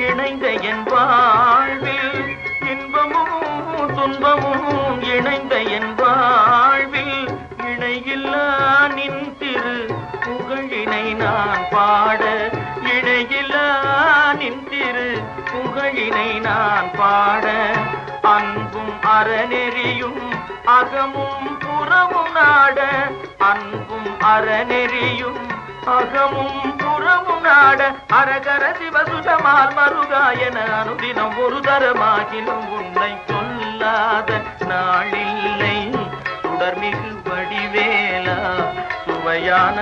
இணைந்த என் வாழ்வில் இன்பமும் துன்பமும் இணைந்த என் வாழ்வில் இணையில்லா நின் திரு புகழினை நான் பாட இணையில்லா நின் திரு புகழினை நான் பாட அன்பும் அறநெறியும் அகமும் புறமும் நாட அன்பும் அறநெறியும் அகமும் புறமும் நாட அரகர சிவசுதமால் மருகாயன அனுதினம் ஒரு தரமாகிலும் உன்னை சொல்லாத நாளில்லை சுடர்மிகு வடிவேலா சுவையான